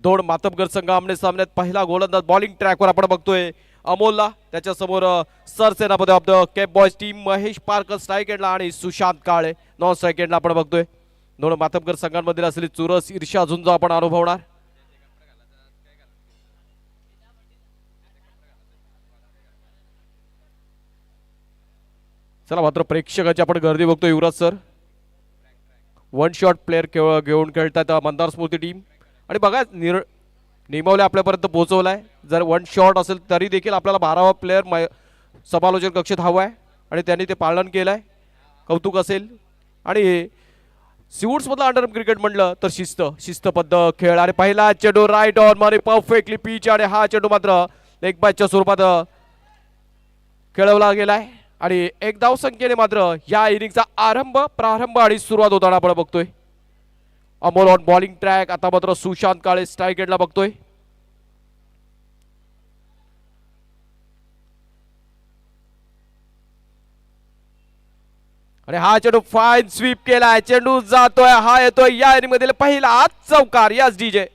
दोन मातबगर संघ आमने सामन्यात पहिला गोलंदाज बॉलिंग ट्रॅकवर आपण बघतोय अमोलला, त्याच्या समोर सरसेनापती of the Cape boys team Mahesh Parkar strike एंडला आणि सुशांत काळे नॉन स्ट्राईक एंडला आपण बघतोय. दोन मातबगर संघांमधील असलेली चुरस ईर्ष्या झुंज आपण अनुभवणार. चला मात्र प्रेक्षकांची आपण गर्दी बघतो. युवराज सर वन शॉट प्लेअर घेऊन खेळतात मंदार स्फूर्ती टीम. आणि बघा नियमावली आपल्यापर्यंत पोहोचवलाय. जर वन शॉट असेल तरी देखील आपल्याला 12वा प्लेअर समालोचन कक्षात हवा आहे आणि त्यांनी ते पालन केलंय. कौतुक असेल. आणि सिवूड्स मधला अंडरआर्म क्रिकेट म्हणलं तर शिस्तबद्ध खेळ. आणि पहिला चेंडू राईट ऑन मध्ये परफेक्टली पिच आणि हा चेंडू मात्र लेग बायच्या स्वरूपात खेळवला गेलाय आणि एक धाव संख्येने मात्र या इनिंगचा प्रारंभ आणि सुरुवात होताना आपण बघतोय. Amol on bowling track. आता मात्र सुशांत काळे स्ट्राईक एंडला बघतोय. आणि हा चेंडू फाईन स्वीप केलाय. चेंडू जातोय. हा येतोय या इनिंग मध्ये पहिला चौकार. Yes DJ.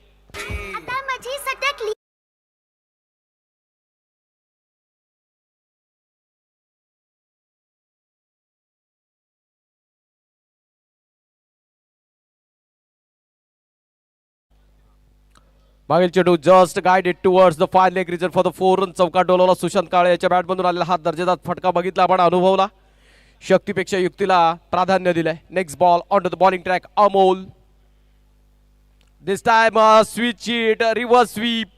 मागील चेंडू just guided towards the fine leg region for the 4 run चौकार डोलवला सुशांत काळे याच्या बॅटमधून आलेला हा दर्जेदार फटका बघितला आपण अनुभवला. शक्तीपेक्षा युक्तीला प्राधान्य दिलंय. Next ball on to the bowling track Amol. This time switch hit reverse sweep.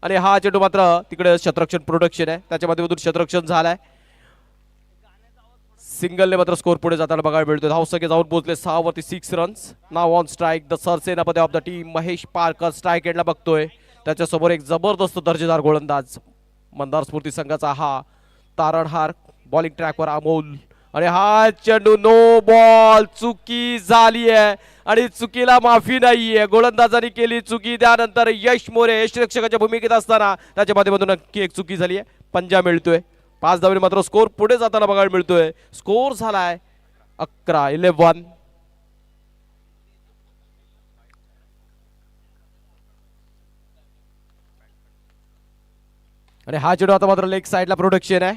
आणि हा चेंडू मात्र तिकडे शतरक्षण प्रोडक्शन आहे त्याच्या माध्यमातून शतरक्षण झालाय. सिंगलने मात्र स्कोर पुढे जाताना बघायला मिळतोय. धावसंख्या जाऊन पोहोचले 6 वरती 6 रन्स. नाव on strike the Sarsenapati of the team Mahesh Parkar strike एंडला बघतोय. त्याच्यासमोर एक जबरदस्त दर्जेदार गोलंदाज मंदार स्फूर्ती संघाचा हा तारणहार. बॉलिंग ट्रॅकवर अमोल. आणि हा चेंडू नो बॉल. चुकी झाली आहे आणि चुकीला माफी नाहीये. गोलंदाजांनी केली चुकी. त्यानंतर यश मोरे यष्टिरक्षकाच्या भूमिकेत असताना त्याच्या माध्यमातून नक्की एक चुकी झाली आहे. पंजा मिळतोय. 5 धावांनी मात्र स्कोर पुढे जाताना बघायला मिळतोय. स्कोर झालाय 11. आणि हा चेंडू आता मात्र लेग साइडला प्रोडक्शन आहे.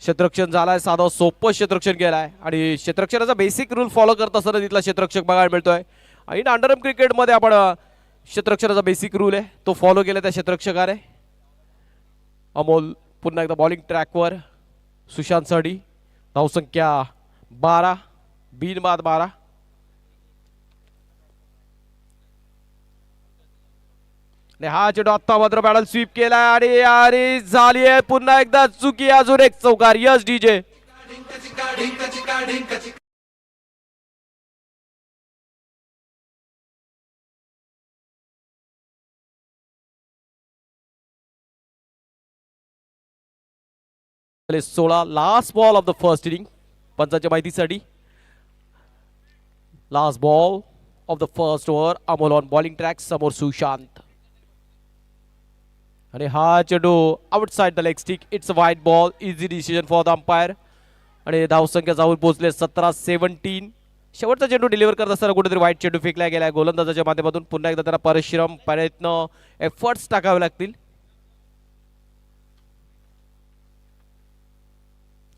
क्षेत्ररक्षण झालाय. साधं सोपं क्षेत्ररक्षण केलाय आणि क्षेत्ररक्षणाचा बेसिक रूल फॉलो करत असताना तिथला क्षेत्ररक्षक बघायला मिळतोय. आणि अंडरआर्म क्रिकेटमध्ये आपण क्षेत्ररक्षणाचा बेसिक रूल आहे तो फॉलो केला त्या क्षेत्ररक्षकाने. अमोल पुन्हा एकदा बॉलिंग ट्रॅकवर. सुशांत साठी धावसंख्या 12 बिनबाद 12. आणि हा चेंडू आता मात्र बॅटल स्वीप केलाय आणि अरे झाली आहे पुन्हा एकदा चुकी. अजून एक चौकार. Yes DJ. सोळा last ball of the first inning. पंचांच्या माहितीसाठी last ball of the first over. Amol on bowling track. समोर सुशांत. आणि हा चेंडू outside the leg stick. It's a wide ball. Easy decision for the umpire. आणि धावसंख्या जाऊन पोहोचले 17-17. शेवटचा चेंडू डिलिव्हर करत असताना कुठेतरी वाईट चेंडू फेकला गेला गोलंदाजाच्या माध्यमातून. पुन्हा एकदा त्यांना परिश्रम प्रयत्न एफर्ट्स टाकावे लागतील.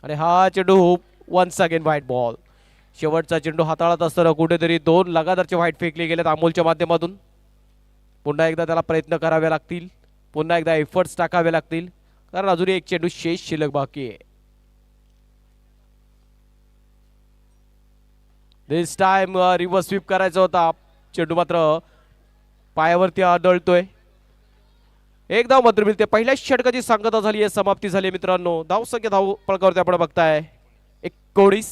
आणि हा चेंडू वन्स अगेन व्हाईट बॉल. शेवटचा चेंडू हाताळत असताना कुठेतरी 2 लगातारचे व्हाईट फेकले गेलेत अमोलच्या माध्यमातून. पुन्हा एकदा त्याला प्रयत्न करावे लागतील. पुन्हा एकदा एफर्ट्स टाकावे लागतील कारण अजूनही एक चेंडू शेष शिल्लक बाकी आहे. दिस टाइम रिव्हर्स स्वीप करायचा होता. चेंडू मात्र पायावरती आदळतोय. एक धाव मात्र मिळते. पहिल्या षटकाची सांगता झाली आहे. समाप्ती झाली मित्रांनो. धावसंख्या धाव पळकावरती आपण बघताय 19.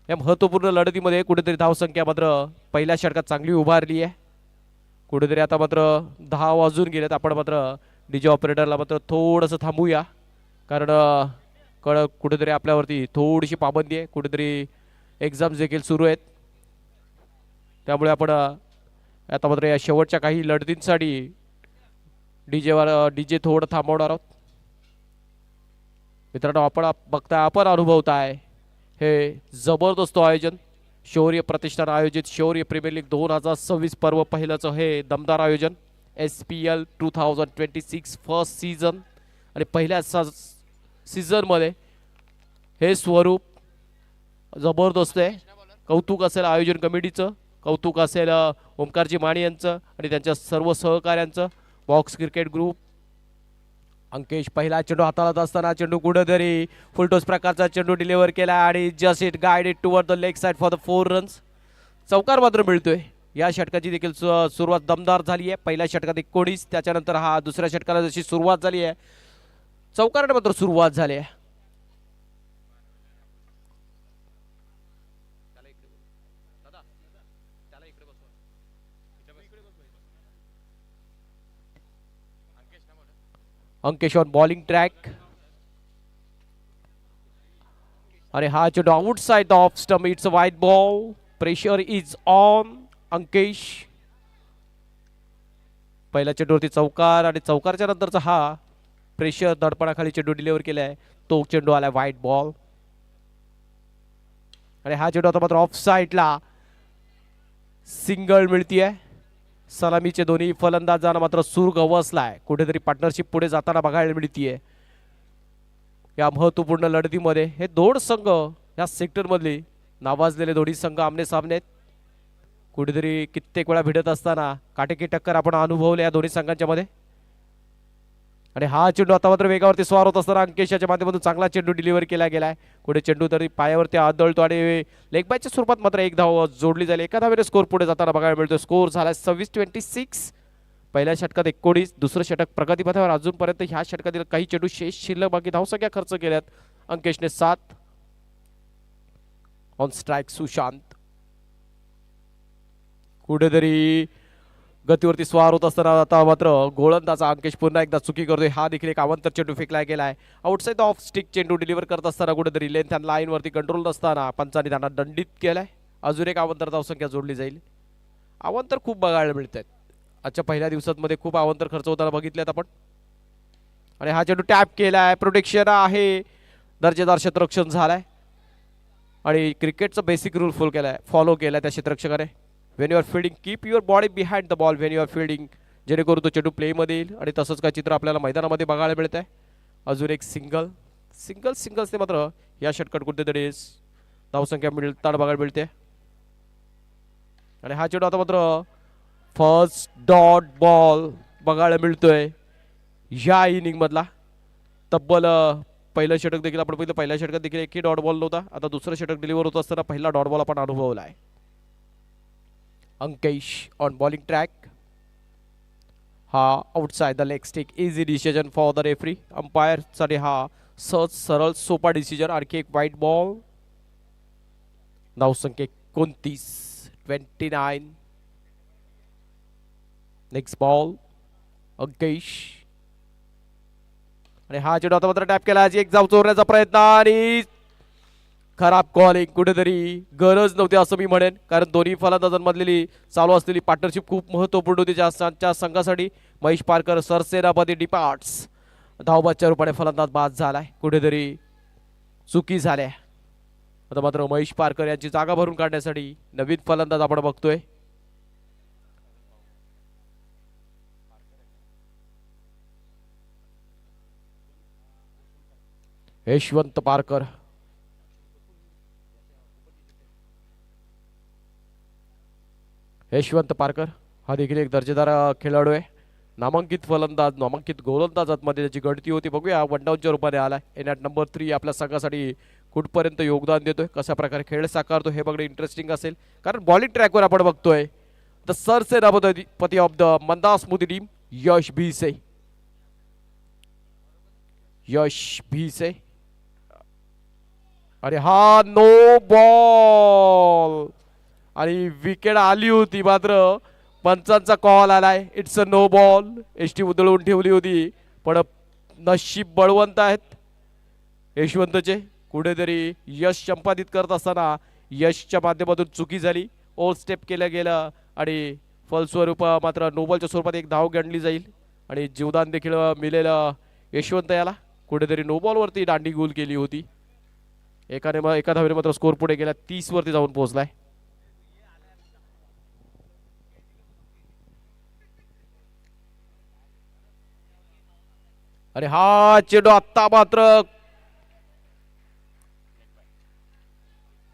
या महत्वपूर्ण लढतीमध्ये कुठेतरी धावसंख्या मात्र पहिल्या षटकात चांगली उभारली आहे. कुठेतरी आता मात्र 10 वाजून गेलेत. आपण मात्र डीजे ऑपरेटरला मात्र थोडंसं थांबूया कारण कुठेतरी आपल्यावरती थोडीशी पाबंदी आहे. कुठेतरी एक्झाम्स देखील सुरू आहेत त्यामुळे आपण आता मात्र या शेवटच्या काही लढतींसाठी डीजे थोडं थांबवणार आहोत. मित्रांनो आपण बघताय आपण अनुभवताय हे जबरदस्त आयोजन. शौर्य प्रतिष्ठान आयोजित शौर्य प्रीमियर लीग 2026 पर्व पहिलंच हे दमदार आयोजन SPL 2026 फर्स्ट सीझन आणि पहिल्या सीझनमध्ये हे स्वरूप जबरदस्त आहे. कौतुक असेल आयोजन कमिटीचं, कौतुक असेल ओमकारजी माने यांचं आणि त्यांच्या सर्व सहकाऱ्यांचं. Box cricket group. अंकेश पहिला चेंडू हाताळत असताना चेंडू कुठेतरी फुलटॉस प्रकारचा चेंडू डिलिव्हर केला आणि just it guided toward the leg side for the 4 runs. चौकार मात्र मिळतोय. या षटकाची देखील सुरुवात दमदार झाली आहे. पहिल्या षटकात 19, त्याच्यानंतर हा दुसऱ्या षटकाला जशी सुरुवात झाली आहे चौकाराने मात्र सुरुवात झाली आहे. अंकेश ऑन बॉलिंग ट्रॅक आणि हा चेंडू outside off stump. It's a wide ball. Pressure is on. Ankesh पहिल्या चेंडूवरती चौकार आणि चौकारच्या नंतरचा हा प्रेशर दडपणाखाली चेंडू डिलिव्हर केलाय. तो चेंडू आलाय व्हाईट बॉल आणि हा चेंडू आता मात्र ऑफ साइडला सिंगल मिळतीये. सलामीचे दोन्ही फलंदाजांना मात्र सूर गवसलाय. कुठेतरी पार्टनरशिप पुढे जाताना बघायला मिळतीये. या महत्वपूर्ण लढतीमध्ये हे दोन संघ या सेक्टर मधले नावाजलेले दोन्ही संघ आमने सामने कुठेतरी कित्येक वेळा भिडत असताना काटेकी टक्कर आपण अनुभवले या दोन्ही संघांच्या मध्ये. आणि हा चेंडू आता मात्र वेगावरती स्वार होत असताना अंकेशाच्या माध्यमातून चांगला चेंडू डिलिव्हर केला गेलाय. कुठे चेंडू तरी पायावरती आदळतो आणि लेग बायच्या स्वरूपात मात्र एक धाव जोडली जाईल. एका धावेने स्कोर पुढे जाताना बघायला मिळतो. स्कोर झाला 26-26. पहिल्या षटकात 19, दुसरं षटक प्रगतीपथावर. अजूनपर्यंत ह्या षटकातील काही चेंडू शेष शिल्लक बाकी धावसंख्या खर्च केल्यात. अंकेशने 7. On strike Sushant. कुठेतरी गतीवरती स्वार होत असताना आता मात्र गोलंदाजा अंकेश पुन्हा एकदा चुकी करतोय. हा देखील एक अवंतर चेंडू फेकला गेलाय. आउटसाइड ऑफ स्टिक चेंडू डिलिव्हर करत असताना कुठेतरी लेंथ अँड लाईन वरती कंट्रोल नसताना पंचांनी त्यांना दंडित केलाय. अजून एक अवंतर धावसंख्या जोडली जाईल. अवंतर खूप बघायला मिळत आहेत आजच्या पहिल्या दिवसांमध्ये. खूप अवंतर खर्च होताना बघितलेत आपण. आणि हा चेंडू टॅप केलाय. प्रोटेक्शन आहे. दर्जेदार क्षेत्ररक्षण झालाय आणि क्रिकेटचं बेसिक रूल फॉलो केलाय त्या क्षेत्ररक्षकाने. When you are fielding keep your body behind the ball when you are fielding, जेणेकरून तो चेंडू प्लेमध्ये येईल. आणि तसंच काय चित्र आपल्याला मैदानामध्ये बघायला मिळत आहे. अजून एक सिंगल्सने मात्र या षटकात कुठेतरी धावसंख्या मिळताना बघायला मिळते. आणि हा चेंडू आता मात्र फर्स्ट डॉट बॉल बघायला मिळतोय या इनिंग मधला. तब्बल पहिलं षटक देखील आपण बघितलं. पहिल्या षटकात देखील एकही डॉट बॉल नव्हता. आता दुसरं षटक डिलिव्हर होत असताना पहिला डॉट बॉल आपण अनुभवला आहे. Ankesh on bowling track. हा outside the leg stick. Easy decision for the referee. Umpire साठी हा सहज सरळ सोपा डिसिजन. आणखी एक व्हाईट बॉल. धावसंख्या 29. Next ball Ankesh. आणि हा चेंडू आता मात्र टॅप केला. एक जाव चोरण्याचा प्रयत्न आणि खराब कॉलिंग. कुठेतरी गरज नव्हती असं मी म्हणेन, कारण दोन्ही फलंदाजांमधली चालू असलेली पार्टनरशिप खूप महत्त्वपूर्ण होती ज्या संघासाठी. महेश पारकर सरसेनापती डिपार्ट्स धावबादच्या रूपाने फलंदाज बाद झालाय. कुठेतरी चुकी झाल्या. आता मात्र महेश पारकर यांची जागा भरून काढण्यासाठी नवीन फलंदाज आपण बघतोय. यशवंत पारकर. यशवंत पारकर हा देखील एक दर्जेदार खेळाडू आहे. नामांकित फलंदाज, नामांकित गोलंदाजांमध्ये त्याची गणती होती. बघूया वन डाऊनच्या रूपाने आलाय. एन नंबर 3 आपल्या संघासाठी कुठपर्यंत योगदान देतोय, कशा प्रकारे खेळ साकारतो हे बघणे इंटरेस्टिंग असेल. कारण बॉलिंग ट्रॅकवर आपण बघतोय the Sarsenapati of the Mandasmruti team Yash Bhise. आणि हा नो बॉल आणि विकेट आली होती, मात्र पंचांचा कॉल आलाय. It's a no ball. एसटी उधळून ठेवली होती, पण नशीब बळवंत आहेत यशवंतचे. कुठेतरी यश संपादित करत असताना यशच्या माध्यमातून चुकी झाली. ओव्हर स्टेप केलं गेलं आणि फलस्वरूप मात्र नो बॉलच्या स्वरूपात एक धाव गणली जाईल आणि जीवदान देखील मिळेल यशवंत याला. कुठेतरी नो बॉलवरती दांडी गोल केली होती. एका धावेने मात्र स्कोर पुढे गेला, 30 वरती जाऊन पोहोचलाय. आणि हा चेंडू आता मात्र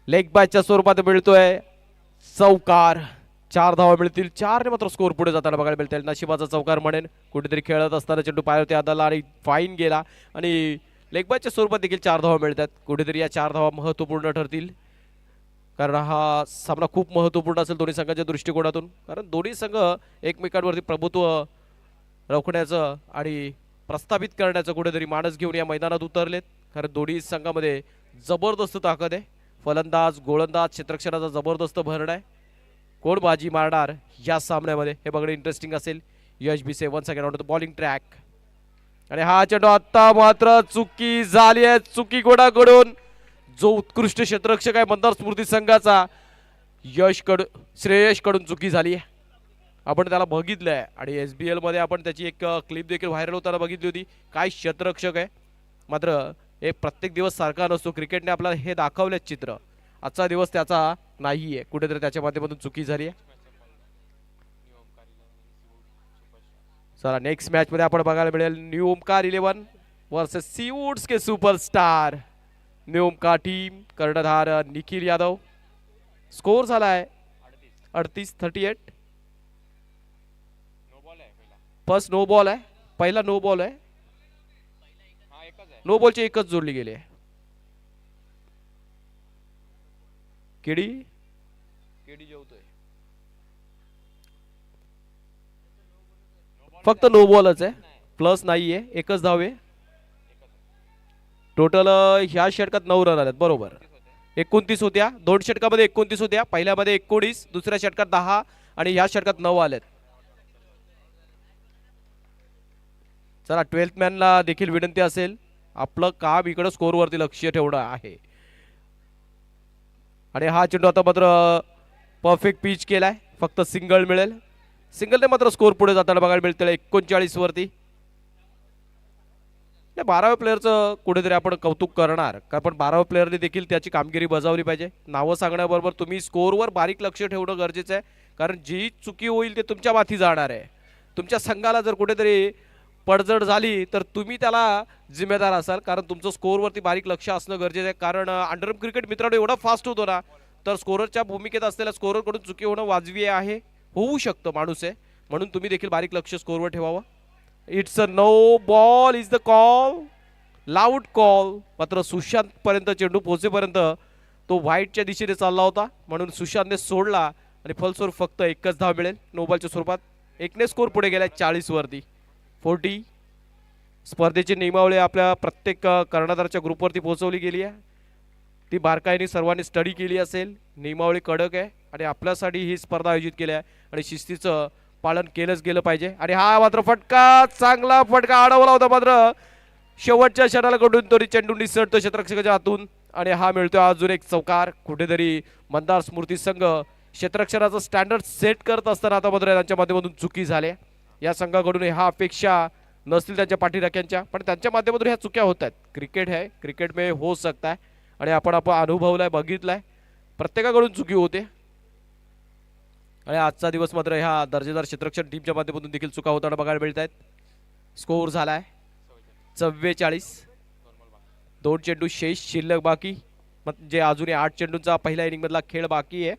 लेग बायच्या स्वरूपात मिळतोय चौकार. 4 धावा मिळतील. 4 ने मात्र स्कोर पुढे जाताना बघायला मिळतील. नशिबाचा चौकार म्हणेन. कुठेतरी खेळत असताना चेंडू पायावरती आदळला आणि फाईन गेला आणि लेग बायच्या स्वरूपात देखील 4 धावा मिळतात. कुठेतरी या 4 धावा महत्त्वपूर्ण ठरतील, कारण हा सामना खूप महत्त्वपूर्ण असेल दोन्ही संघाच्या दृष्टिकोनातून. कारण दोन्ही संघ एकमेकांवरती प्रभुत्व रोखण्याचं आणि प्रस्थापित करण्याचं कुठेतरी मानस घेऊन या मैदानात उतरलेत. कारण दोन्ही संघामध्ये जबरदस्त ताकद आहे. फलंदाज, गोलंदाज, क्षेत्ररक्षणाचा जबरदस्त भरणा आहे. कोण बाजी मारणार या सामन्यामध्ये हे बघणे इंटरेस्टिंग असेल. Yash Bhise once again on the bowling track. आणि हा चेंडू आता मात्र चुकी झाली आहे. चुकी गोडाकडून जो उत्कृष्ट क्षेत्ररक्षक आहे मंदार स्मृती संघाचा श्रेयश कडून चुकी झाली आहे. आपण त्याला बघितलंय आणि SBL मध्ये आपण त्याची एक क्लिप देखील व्हायरल होताना बघितली होती. काय क्षेत्ररक्षक आहे. मात्र हे प्रत्येक दिवस सारखा नसतो. क्रिकेटने आपल्याला हे दाखवले चित्र. आजचा दिवस त्याचा नाहीये. कुठेतरी त्याच्या माध्यमातून चुकी झाली आहे. चला नेक्स्ट मॅच मध्ये आपण बघायला मिळेल न्यू ओमकार 11 वर्सेस सीवूड्स के सुपरस्टार. न्यू ओमकार टीम कर्णधार निखिल यादव. स्कोर झाला आहे 38-38. फर्स्ट नो बॉल आहे. पहिला नो बॉल आहे. नो बॉलची एकच जोडली गेली आहे. केडी जेवतोय. फक्त नो बॉलच आहे. प्लस नाहीये. एकच धाव आहे. टोटल ह्या षटकात 9 रन आलेत. बरोबर 29 होत्या. 2 षटकामध्ये 29 होत्या. पहिल्यामध्ये 19, दुसऱ्या षटकात 10 आणि ह्या षटकात 9 आलेत. चला 12th मॅनला देखील विनंती असेल, आपलं काम इकडं स्कोरवरती लक्ष ठेवणं आहे. आणि हा चेंडू आता मात्र परफेक्ट पिच केलाय. फक्त सिंगल मिळेल. सिंगलने मात्र स्कोर पुढे जाताना बघायला मिळतील 39 वरती. 12व्या प्लेअरचं कुठेतरी आपण कौतुक करणार, कारण 12व्या प्लेअरने देखील त्याची कामगिरी बजावली पाहिजे. नावं सांगण्याबरोबर तुम्ही स्कोरवर बारीक लक्ष ठेवणं गरजेचं आहे, कारण जी चुकी होईल ते तुमच्या माथी जाणार आहे. तुमच्या संघाला जर कुठेतरी पडझड झाली तर तुम्ही त्याला जिम्मेदार असाल, कारण तुमचं स्कोरवरती बारीक लक्ष असणं गरजेचं आहे. कारण अंडरआर्म क्रिकेट मित्रांनो एवढा फास्ट होतो ना, तर स्कोररच्या भूमिकेत असलेल्या स्कोररकडून चुकी होणं वाजवी आहे, होऊ शकतं, माणूस आहे. म्हणून तुम्ही देखील बारीक लक्ष स्कोरवर ठेवावं. It's a no ball is the call. Loud call. मात्र सुशांत पर्यंत चेंडू पोहोचेपर्यंत तो व्हाईटच्या दिशेने चालला होता, म्हणून सुशांतने सोडला आणि फलस्वरूप फक्त एकच धाव मिळेल नो बॉलच्या स्वरूपात. एकने स्कोर पुढे गेलाय 40 वरती. 40 स्पर्धेची नियमावली आपल्या प्रत्येक कर्णधाराच्या ग्रुपवरती पोहोचवली गेली आहे. ती बारकाईने सर्वांनी स्टडी केली असेल. नियमावली कडक आहे आणि आपल्यासाठी ही स्पर्धा आयोजित केली आहे आणि शिस्तीचं पालन केलंच गेलं पाहिजे. आणि हा मात्र फटका, चांगला फटका अडवला होता, मात्र शेवटच्या क्षणाला कडून तरी चेंडू निसटतो क्षेत्ररक्षकाच्या हातून आणि हा मिळतोय अजून एक चौकार. कुठेतरी मंदार स्मृती संघ क्षेत्ररक्षणाचं स्टँडर्ड सेट करत असताना आता मात्र त्यांच्या माध्यमातून चुकी झाल्या. या संघाकडून ह्या अपेक्षा नसतील त्यांच्या पाठीराख्यांच्या, पण त्यांच्या माध्यमातून ह्या चुक्या होत आहेत. क्रिकेट है, क्रिकेट में हो सकता है आणि आपण अनुभवलाय, बघितलाय. प्रत्येकाकडून चुकी होते आणि आजचा दिवस मात्र ह्या दर्जेदार क्षेत्ररक्षण टीमच्या माध्यमातून देखील चुका होताना बघायला मिळत आहेत. स्कोर झालाय 44. 2 चेंडू शेष शिल्लक बाकी, म्हणजे अजूनही 8 चेंडूंचा पहिल्या इनिंग मधला खेळ बाकी आहे.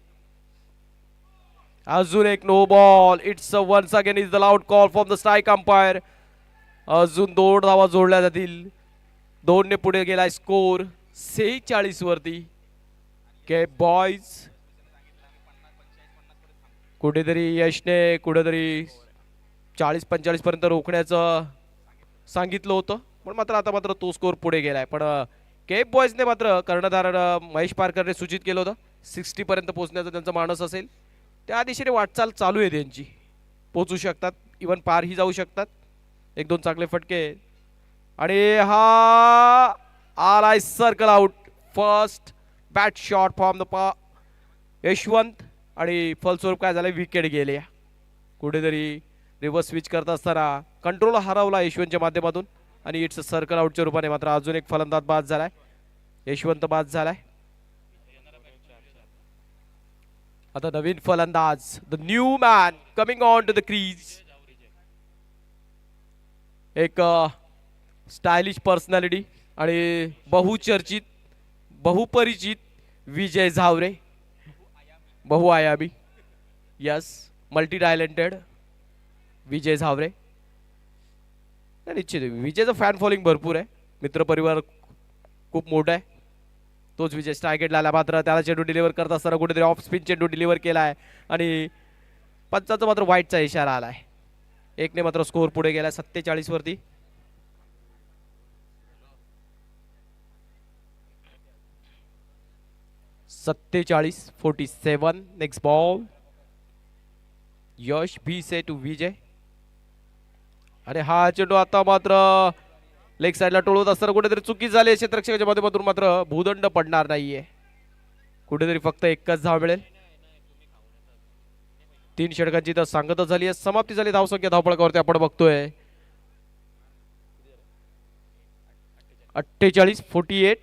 अजून एक no ball. It's once again is the loud call from the strike umpire. अजून 2 धावा जोडल्या जातील. 2 ने पुढे गेलाय स्कोर 46 वरती. के बॉयज कुठेतरी यशने कुठेतरी 40-45 पर्यंत रोखण्याचं सांगितलं होतं, पण मात्र आता मात्र तो स्कोर पुढे गेलाय. पण केप बॉयजने मात्र कर्णधार महेश पारकरने सूचित केलं होतं 60 पर्यंत पोहोचण्याचा त्यांचा मानस असेल. त्या दिशेने वाटचाल चालू आहे त्यांची. पोहोचू शकतात, इवन पारही जाऊ शकतात. 1-2 चांगले फटके आणि हा आलाय circle out. First bat shot from the Yashwant आणि फलस्वरूप काय झालं, विकेट गेले. कुठेतरी रिव्हर्स स्विच करत असताना कंट्रोल हरवला यशवंतच्या माध्यमातून आणि इट्स सर्कल आउटच्या रूपाने मात्र अजून एक फलंदाज बाद झालाय. यशवंत बाद झालाय. आता नवीन फलंदाज, the new man coming on to the crease. एक स्टायलिश पर्सनॅलिटी आणि बहुचर्चित बहुपरिचित विजय झावरे, बहुआयामी, yes, multi talented Vijay Zaware. निश्चित विजयचं फॅन फॉलोइंग भरपूर आहे, मित्रपरिवार खूप मोठा आहे. तोच विजय स्ट्रायकेटला आला, मात्र त्याला चेंडू डिलिव्हर करत असताना कुठेतरी ऑफ स्पिन चेंडू डिलिव्हर केला आहे आणि पंचाचा मात्र वाईटचा इशारा आलाय. एकने मात्र स्कोर पुढे गेला 47 वरती. सत्तेचाळीस 47. Next ball Yash Bhise to Vijay. आणि हा चेंडू आता मात्र लेग साइडला टोळवत असताना कुठेतरी चुकी झाली. क्षेत्ररक्षकाच्या माध्यमातून मात्र भूदंड पडणार नाहीये, कुठेतरी फक्त एकच धाव मिळेल. 3 षटकांची तर सांगतच झाली आहे. समाप्ती झाली धावसंख्या धावपळकावरती आपण बघतोय 48-48.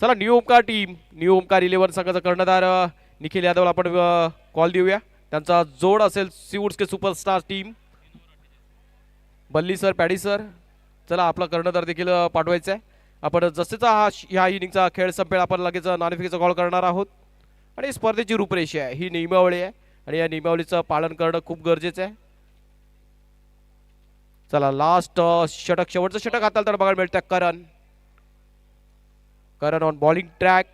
चला new Omkar team, new Omkar 11 संघाचा कर्णधार निखिल यादवला आपण कॉल देऊया. त्यांचा जोड असेल सीवूड्स के सुपरस्टार टीम, बल्ली सर, पॅडी सर. चला आपला कर्णधार देखील पाठवायचा आहे. आपण जसेचा ह्या इनिंगचा खेळ संपेल आपण लगेच नाणेफेकीचा कॉल करणार आहोत. आणि स्पर्धेची रूपरेषा आहे, ही नियमावली आहे आणि या नियमावलीचं पालन करणं खूप गरजेचं आहे. चला लास्ट षटक, शेवटचं षटक हाताला तर बघायला मिळतं. करण ऑन बॉलिंग ट्रॅक.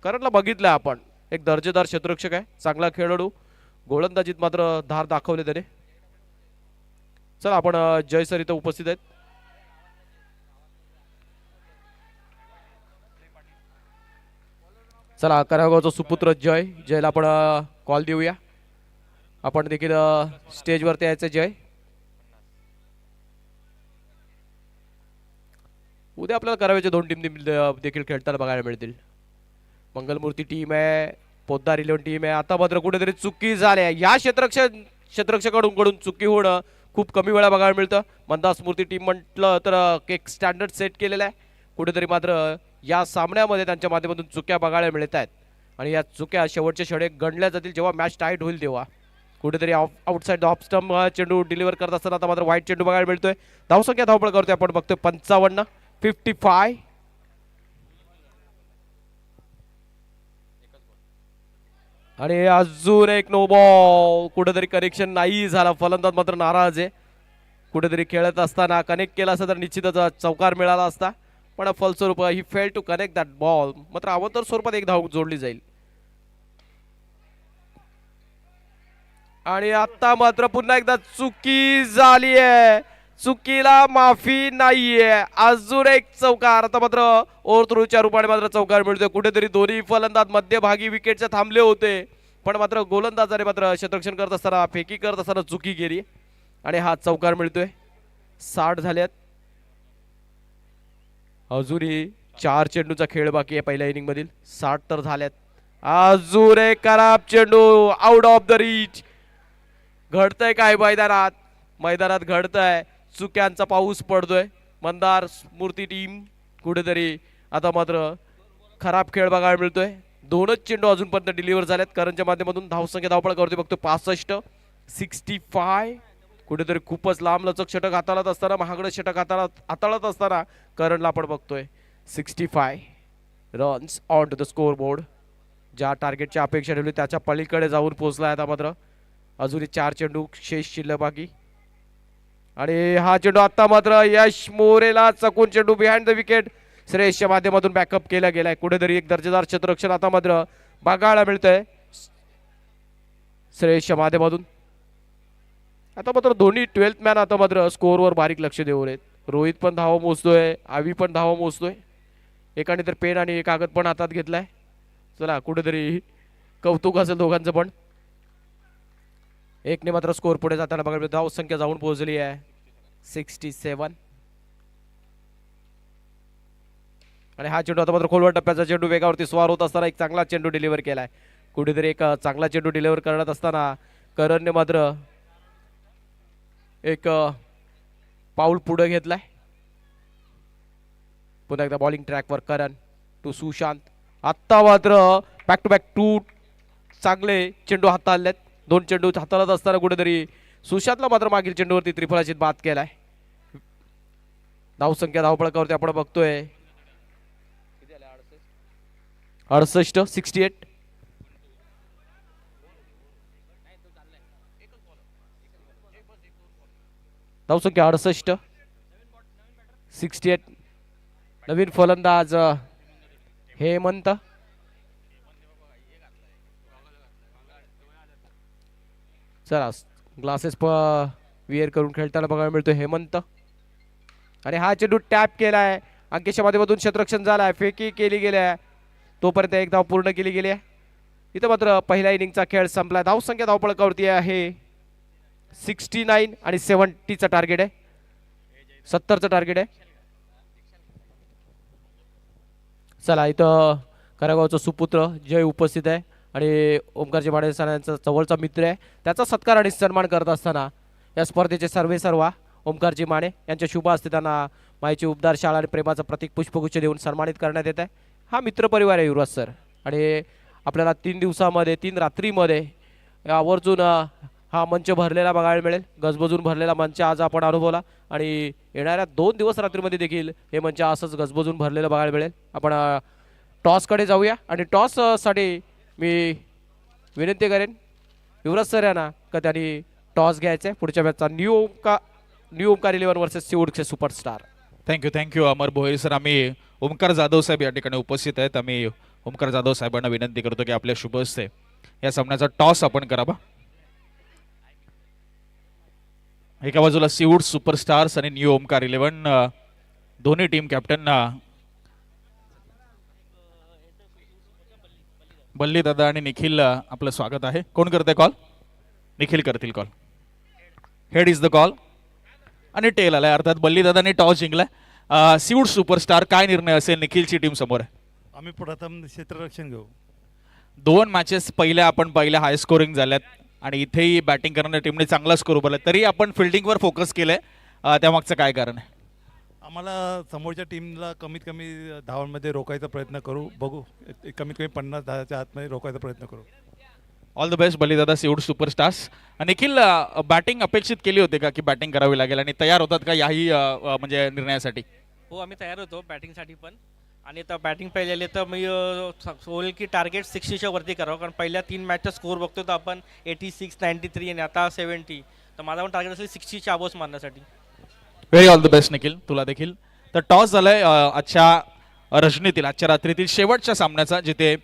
करणला बघितलं आपण, एक दर्जेदार क्षेत्ररक्षक आहे, चांगला खेळाडू. गोलंदाजीत मात्र धार दाखवले त्याने. चला आपण जय सर इथं उपस्थित आहेत. चला करागावचा सुपुत्र जय, जयला आपण कॉल देऊया. आपण देखील स्टेजवरती यायचं. जय, उद्या आपल्याला कराव्याचे 2 टीम देखील खेळताना बघायला मिळतील. मंगलमूर्ती टीम आहे, पोद्दार 11 टीम आहे. आता मात्र कुठेतरी चुकी झाल्या या क्षेत्ररक्षकाकडून चुकी होणं खूप कमी वेळा बघायला मिळतं. मंदास मूर्ती टीम म्हटलं तर एक स्टँडर्ड सेट केलेला आहे. कुठेतरी मात्र या सामन्यामध्ये त्यांच्या माध्यमातून चुक्या बघायला मिळत आहेत आणि या चुक्या शेवटचे षटक गणल्या जातील जेव्हा मॅच टाईट होईल तेव्हा. कुठेतरी आउटसाइड ऑफ स्टंप चेंडू डिलिव्हर करत असताना आता मात्र वाईट चेंडू बघायला मिळतोय. धावसंख्या धावपळ करतोय आपण बघतोय 55. आणि अजून एक नो बॉल, कुठेतरी कनेक्शन नाही झाला. फलंदाज मात्र नाराज आहे. कुठेतरी खेळत असताना कनेक्ट केला असता तर निश्चितच चौकार मिळाला असता, पण फलस्वरूप he fail to connect that ball. मात्र अवतर स्वरूपात एक धाव जोडली जाईल. आणि आता मात्र पुन्हा एकदा चुकी झाली आहे, चुकीला माफी नाहीये. अजून एक चौकार. आता मात्र ओव्हरथ्रोच्या रूपाने मात्र चौकार मिळतोय. कुठेतरी दोन्ही फलंदाज मध्यभागी विकेटच्या थांबले होते, पण मात्र गोलंदाजाने मात्र क्षेत्ररक्षण करत असताना, फेकी करत असताना चुकी केली आणि हा चौकार मिळतोय. 60 झाल्यात. अजूनही 4 चेंडूचा खेळ बाकी आहे पहिल्या इनिंग मधील. 60 तर झाल्यात. अजून एक खराब चेंडू, आउट ऑफ द रीच. घडतंय काय मैदानात, मैदानात घडतंय. चुक्यांचा पाऊस पडतोय. मंदार मूर्ती टीम कुठेतरी आता मात्र खराब खेळ बघायला मिळतोय. 2च चेंडू अजूनपर्यंत डिलिव्हर झालेत. करणच्या माध्यमातून धावसंख्या धावपळ करतोय बघतो 65. कुठेतरी खूपच लांब लचक षटक हाताळत असताना, महागडं षटक हाताळत असताना करणला आपण बघतोय 65 runs on to the score board. ज्या टार्गेटची अपेक्षा ठेवली त्याच्या पलीकडे जाऊन पोहोचला आता मात्र. अजूनही 4 चेंडू शेष शिल्लक बाकी. आणि हा चेंडू आता मात्र यश मोरेला चकून चेंडू बिहाइंड द विकेट श्रेयसच्या माध्यमातून बॅकअप केला गेलाय. कुठेतरी एक दर्जेदार क्षेत्ररक्षण आता मात्र बघायला मिळतंय श्रेयसच्या माध्यमातून. आता मात्र दोन्ही 12th मॅन आता मात्र स्कोअरवर बारीक लक्ष देऊन आहेत. रोहित पण धावा मोजतोय, आवी पण धावा मोजतोय. एकाने तर पेन आणि कागद पण हातात घेतलाय. चला कुठेतरी कौतुक असेल दोघांचं पण. एकने मात्र स्कोर पुढे जाताना बघा धाव संख्या जाऊन पोहोचली आहे 67. आणि हा चेंडू आता मात्र खोलवर टप्प्याचा चेंडू वेगावरती स्वार होत असताना एक चांगला चेंडू डिलिव्हर केलाय. कुठेतरी एक चांगला चेंडू डिलिव्हर करत असताना करणने मात्र एक पाऊल पुढे घेतलाय. पुन्हा एकदा बॉलिंग ट्रॅकवर करण टू सुशांत. आत्ता मात्र बॅक टू बॅक 2 चांगले चेंडू हाताळलेत. 2 चेंडू हाताळत असताना कुठेतरी सुशांतला मात्र मागील चेंडूवरती त्रिफळाचीत बाद केलाय. धावसंख्या धावपळकावरती आपण बघतोय 68 68. धावसंख्या 68 68. नवीन फलंदाज हेमंत. चला ग्लासेस विअर करून खेळताना बघायला मिळतो हेमंत. आणि हा चेंडू टॅप केलाय, अंकेशच्या माध्यमातून क्षेत्ररक्षण झालाय, फेकी केली गेली आहे, तोपर्यंत एक धाव पूर्ण केली गेली आहे. इथं मात्र पहिल्या इनिंगचा खेळ संपला. धावसंख्या धावपळकावरती आहे 69 आणि 70चं टार्गेट आहे, 70चं टार्गेट आहे. चला इथं करागावचा सुपुत्र जय उपस्थित आहे आणि ओमकारजी माने यांचा जवळचा मित्र आहे. त्याचा सत्कार आणि सन्मान करत असताना या स्पर्धेचे सर्वेसर्वा ओमकारजी माने यांच्या शुभ हस्ते त्यांना माईची उबदार शाळा आणि प्रेमाचं प्रतीक पुष्पगुच्छ देऊन सन्मानित करण्यात येत आहे. हा मित्रपरिवार आहे युवराज सर, आणि आपल्याला 3 दिवसामध्ये 3 रात्रीमध्ये आवर्जून हा मंच भरलेला बघायला मिळेल. गजबजून भरलेला मंच आज आपण अनुभवला आणि येणाऱ्या 2 दिवस रात्रीमध्ये देखील हे मंच असंच गजबजून भरलेलं बघायला मिळेल. आपण टॉसकडे जाऊया आणि टॉस साठी मी विनंती करेन युवराज सर यांना का त्यांनी टॉस घ्यायचा आहे. पुढच्या मॅचचा न्यू ओमकार 11 वर्सेस सिवूडचे superstar. Thank you Amar Bhoir sir. आम्ही ओमकार जाधव साहेब या ठिकाणी उपस्थित आहेत. आम्ही ओमकार जाधव साहेबांना विनंती करतो की आपल्या शुभ हस्ते या सामन्याचा टॉस आपण करावा. एका बाजूला सीवूड सुपरस्टार्स आणि न्यू ओमकार 11 दोन्ही टीम कॅप्टन बल्ली दादा आणि निखिल आपलं स्वागत आहे. कोण करते कॉल? निखिल करतील call. Head is the call आणि टेल आलाय, अर्थात बल्ली दादाने टॉस जिंकलाय. सीवूड सुपरस्टार काय निर्णय असेल? निखिलची टीम समोर आहे. आम्ही प्रथम क्षेत्ररक्षण घेऊ. 2 मॅचेस आपण पहिल्या हाय स्कोरिंग झाल्यात आणि इथेही बॅटिंग करणाऱ्या टीमने चांगला स्कोर उभारला, तरी आपण फिल्डिंगवर फोकस केलंय. त्यामागचं काय कारण आहे? आम्हाला समोरच्या टीमला कमीत कमी धावांमध्ये रोखायचा प्रयत्न करू, बघू कमीत कमी 50 धावाच्या आतमध्ये रोखायचा प्रयत्न करू. All the best Balidada Seawood superstars. Nikhil, batting अपेक्षित केली होती का की बॅटिंग करावी लागेल आणि तयार होतात का याही म्हणजे निर्णयासाठी? हो, आम्ही तयार होतो बॅटिंगसाठी पण. आणि आता बॅटिंग पहिलेले तर मी बोलेल की टार्गेट 60च्या वरती करावं, कारण पहिल्या 3 मॅचचा स्कोर बघतो तर आपण 86, 93 आणि आता 70. तर माझा पण टार्गेट असेल 60च्या अबोव्ह मारण्यासाठी. Very all the best Nikhil, तुला देखील. तर टॉस झालाय आजच्या रजनीतील, आजच्या रात्रीतील शेवटच्या सामन्याचा, जिथे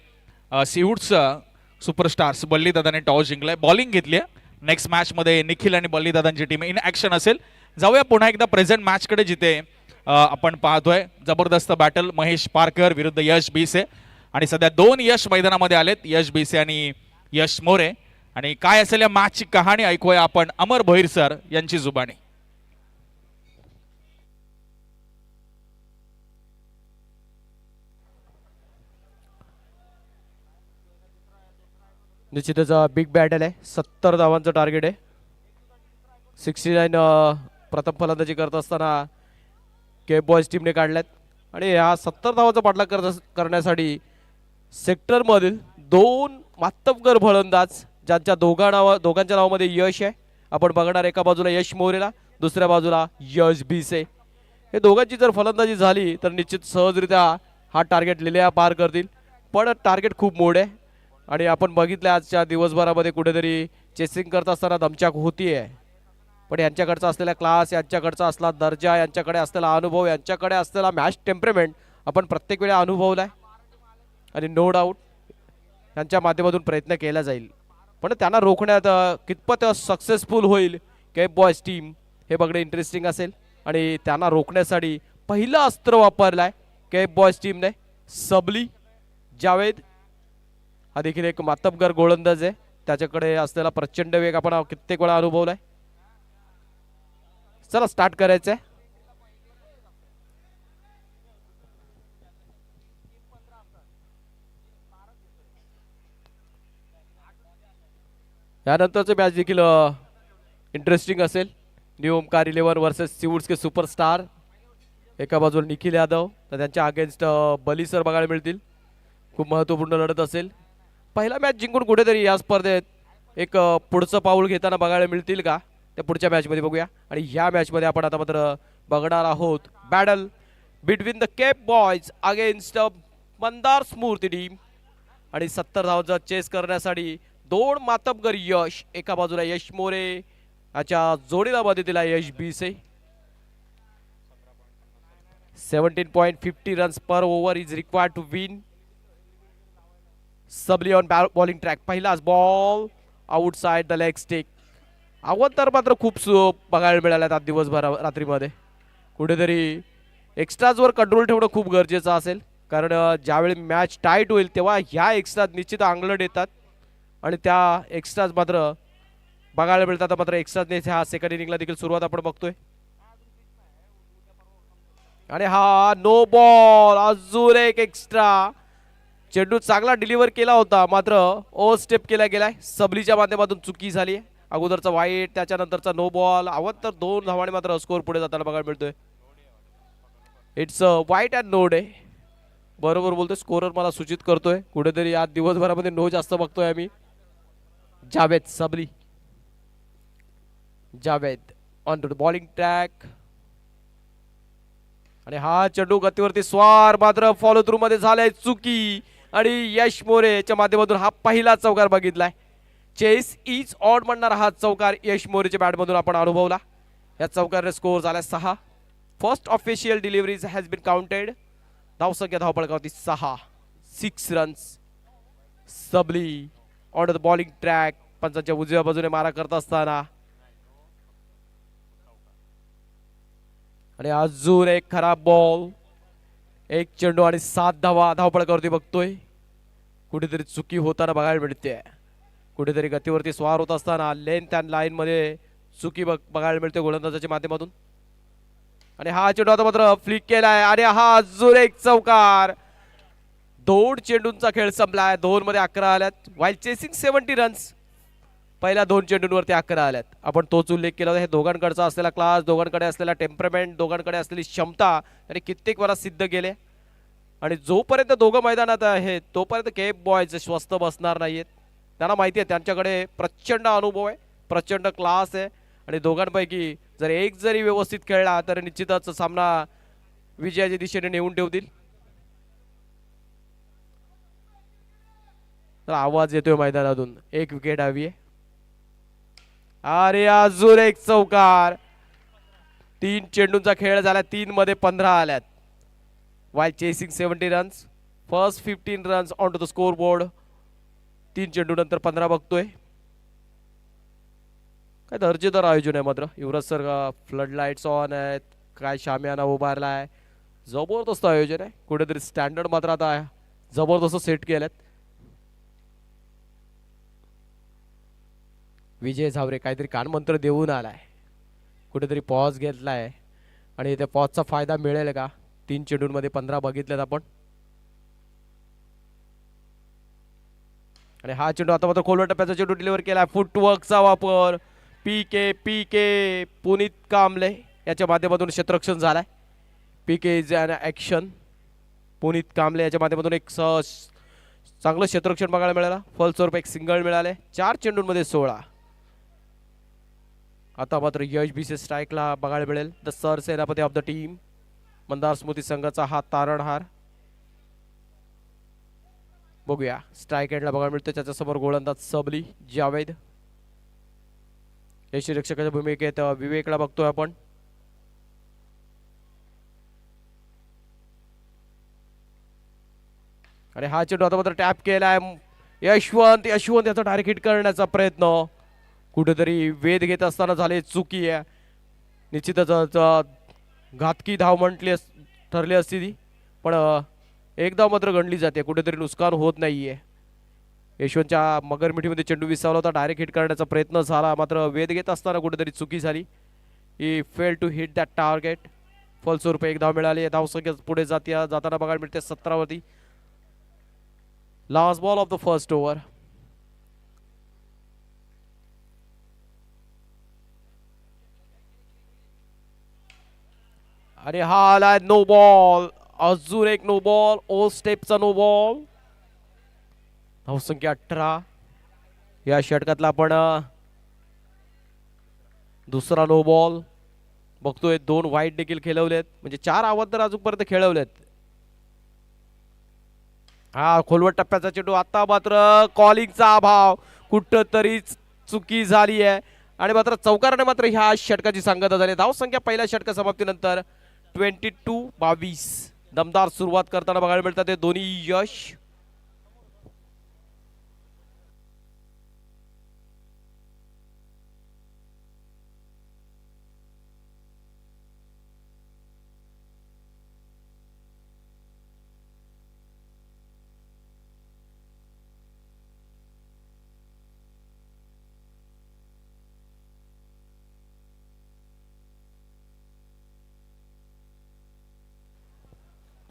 सीवूडचा सुपरस्टार्स बल्लीदादाने टॉस जिंकलाय, बॉलिंग घेतली आहे. नेक्स्ट मॅचमध्ये निखिल आणि बल्लीदादांची टीम इन ॲक्शन असेल. जाऊया पुन्हा एकदा प्रेझेंट मॅचकडे, जिथे आपण पाहतोय जबरदस्त बॅटल महेश पारकर विरुद्ध यश बीसे. आणि सध्या 2 यश मैदानामध्ये आलेत, यश बीसे आणि यश मोरे. आणि काय असेल या मॅचची कहाणी ऐकूया आपण अमर भोईर सर यांची जुबानी. निश्चितच बिग बॅटल आहे. 70 धावांचं टार्गेट आहे. 69 प्रथम फलंदाजी करत असताना केप बॉयज टीमने काढल्यात आणि या 70 धावांचा पाठलाग करण्यासाठी सेक्टरमधील 2 मातब्बर फलंदाज, ज्यांच्या दोघांच्या नावामध्ये यश आहे. आपण बघणार एका बाजूला यश मोरेला, दुसऱ्या बाजूला यश बीसे. हे दोघांची जर फलंदाजी झाली तर निश्चित सहजरित्या हा टार्गेट लिहिल्या पार करतील. पण टार्गेट खूप मोठे आहे आणि आपण बघितलं आजच्या दिवसभरामध्ये कुठेतरी चेसिंग करत असताना दमछाक होतीये. पण यांच्याकडचा असलेला क्लास, यांच्याकडचा असला दर्जा, यांच्याकडे असलेला अनुभव, यांच्याकडे असलेला मॅच टेम्परमेंट आपण प्रत्येक वेळा अनुभवलाय आणि नो डाऊट यांच्या माध्यमातून प्रयत्न केला जाईल. पण त्यांना रोखण्यात कितपत सक्सेसफुल होईल केप बॉयज टीम हे बघणे इंटरेस्टिंग असेल. आणि त्यांना रोखण्यासाठी पहिलं अस्त्र वापरलाय केप बॉयज टीमने. सबली जावेद हा देखील एक मातब्बर गोलंदाज आहे, त्याच्याकडे असलेला प्रचंड वेग आपण कित्येक वेळा अनुभवलाय. चला स्टार्ट करायचंय. यानंतरचं मॅच देखील इंटरेस्टिंग असेल. न्यू ओमकार 11 वर्सेस सीवूड्स के सुपरस्टार. एका बाजूला निखिल यादव, तर त्यांच्या अगेन्स्ट बली सर बघायला मिळतील. खूप महत्त्वपूर्ण लढत असेल. पहिला मॅच जिंकून कुठेतरी या स्पर्धेत एक पुढचं पाऊल घेताना बघायला मिळतील का, त्या पुढच्या मॅचमध्ये बघूया. आणि ह्या मॅचमध्ये आपण आता मात्र बघणार आहोत battle between the Cape Boys against Mandar Smruti team. आणि 70 धावांचा चेस करण्यासाठी दोन मातबगर यश, एका बाजूला यश मोरे याच्या जोडीला मध्ये दिला यश बीसे. 17.50 runs per over is required to win. सबली ऑन बॉलिंग ट्रॅक. पहिलाच ball outside the leg stick. आव्हान तर मात्र खूप बघायला मिळाल्यात आज दिवसभर रात्रीमध्ये. कुठेतरी एक्स्ट्राजवर कंट्रोल ठेवणं खूप गरजेचं असेल, कारण ज्यावेळी मॅच टाईट होईल तेव्हा ह्या एक्स्ट्राज निश्चित अंगलट येतात आणि त्या एक्स्ट्राज मात्र बघायला मिळतात. मात्र एक्स्ट्राजने ह्या सेकंड इनिंगला देखील सुरुवात आपण बघतोय. आणि हा नो बॉल, अजून एक एक्स्ट्रा. चेंडू चांगला डिलिव्हर केला होता, मात्र ओव्हर स्टेप केला गेलाय. सबलीच्या माध्यमातून चुकी झाली आहे. अगोदरचा वाईट, त्याच्यानंतरचा नो बॉल. आव्हान तर 2 धावांनी मात्र स्कोर पुढे जाताना बघायला मिळतोय. इट्स वाईट अँड नो डे. बरोबर बोलतोय, स्कोरर मला सूचित करतोय. कुठेतरी आज दिवसभरामध्ये नो जास्त बघतोय आम्ही. Javed Sabli, Javed on to the bowling track. आणि हा चेंडू गतीवरती स्वार, मात्र फॉलो थ्रू मध्ये झालाय चुकी. आणि यश मोरेच्या माध्यमातून हा पहिला चौकार बघितलाय. चेस इज ऑन म्हणणारा हा चौकार यश मोरेच्या बॅटमधून आपण अनुभवला. या चौकाराने स्कोर झाला 6. First official deliveries has been counted. धावसंख्या धावपळकावरती 6. 6 runs. Sabli on the bowling track. पंचांच्या उजव्या बाजूने मारा करत असताना आणि अजून एक खराब बॉल. एक चेंडू आणि 7 धावा धावपळकावरती बघतोय. कुठेतरी चुकी होताना बघायला मिळते. कुठेतरी गतीवरती स्वार होत असताना लेंथ अँड लाईन मध्ये चुकी बघायला मिळते गोलंदाजाच्या माध्यमातून. आणि हा चेंडू आता मात्र फ्लिक केलाय आणि हा अजून एक चौकार. 2 चेंडूंचा खेळ संपलाय. 2 मध्ये 11 आल्यात. While chasing 70 runs. पहिल्या 2 चेंडूंवरती 11 आल्यात. आपण तोच उल्लेख केला होता. हे दोघांकडचा असलेला क्लास, दोघांकडे असलेला टेम्परमेंट, दोघांकडे असलेली क्षमता आणि कित्येक वेळा सिद्ध केले. आणि जोपर्यंत दोघं मैदानात आहेत तोपर्यंत केप बॉयज स्वस्त बसणार नाहीयेत. त्यांना माहिती आहे त्यांच्याकडे प्रचंड अनुभव आहे, प्रचंड क्लास आहे. आणि दोघांपैकी जर एक जरी व्यवस्थित खेळला तर निश्चितच सामना विजयाच्या दिशेने नेऊन ठेवतील. तर आवाज येतोय मैदानातून, एक विकेट हवी आहे. अरे अजून एक चौकार. 3 चेंडूंचा खेळ झाला. 3 मध्ये 15 आल्यात. While chasing 70 runs. First 15 runs on to the score board. 3 चेंडू नंतर 15 बघतोय. काय दर्जेदार आयोजन आहे मात्र. युवराज सर फ्लड लाईट्स ऑन आहेत. काय शामियाना उभारलाय. जबरदस्त आयोजन आहे. कुठेतरी स्टँडर्ड मात्र आता जबरदस्त सेट केलेत. विजय झावरे काहीतरी कानमंत्र देऊन आलाय. कुठेतरी पॉज घेतलाय आणि त्या पॉजचा फायदा मिळेल का. 3 चेंडूंमध्ये 15 बघितलेत आपण. आणि हा चेंडू आता मात्र खोलवर टप्प्याचा चेंडू डिलिव्हर केला. फुटवर्कचा वापर. पीके पीके पुनीत कांबळे याच्या माध्यमातून क्षेत्ररक्षण झालाय. PK is in action. Puneet Kamble याच्या माध्यमातून एक चांगलं क्षेत्ररक्षण बघायला मिळालं. फलस्वरूप एक सिंगल मिळाले. 4 चेंडूंमध्ये 16. आता मात्र यश बीसे स्ट्राईकला बघायला मिळेल. द सर सेनापती ऑफ द टीम. मंदार स्मृती संघाचा हा तारणहार. बघूया स्ट्राईक एंडला बघायला मिळतो. त्याच्यासमोर गोलंदाज सबली, जावेद. यष्टीरक्षकाच्या भूमिकेत विवेकला बघतोय आपण. आणि हा चेंडू आता मात्र टॅप केलाय. यशवंत याचा डायरेक्ट हिट करण्याचा प्रयत्न. कुठेतरी वेध घेत असताना झाले चुकी आहे. निश्चितच घातकी धाव ठरली असती ती, पण एक धाव मात्र गणली जाते. कुठेतरी नुकसान होत नाहीये. यशवंतच्या मगरमिठीमध्ये चेंडू विसावला होता. डायरेक्ट हिट करण्याचा प्रयत्न झाला, मात्र वेध घेत असताना कुठेतरी चुकी झाली. He fail to hit that target. फलस्वरूप एक धाव मिळाली. धावसंख्या पुढे जाताना बघायला मिळते 17 वरती. Last ball of the first over. आणि हा आलाय नो बॉल. अजून एक नो बॉल. ओ स्टेपचा नो बॉल. धावसंख्या 18. या षटकातला आपण दुसरा नो बॉल बघतोय 2 वाईट देखील खेळवलेत, म्हणजे 4 आव्हान तर अजूनपर्यंत खेळवलेत. हा खोलवट टप्प्याचा चेंडू, आता मात्र कॉलिंगचा अभाव, कुठंतरी चुकी झाली आहे आणि मात्र चौकाराने मात्र ह्या षटकाची सांगता झाली. धाव संख्या पहिल्या षटका समाप्तीनंतर 22-22. दमदार सुरुवात करताना बघायला मिळतात ते दोन्ही यश.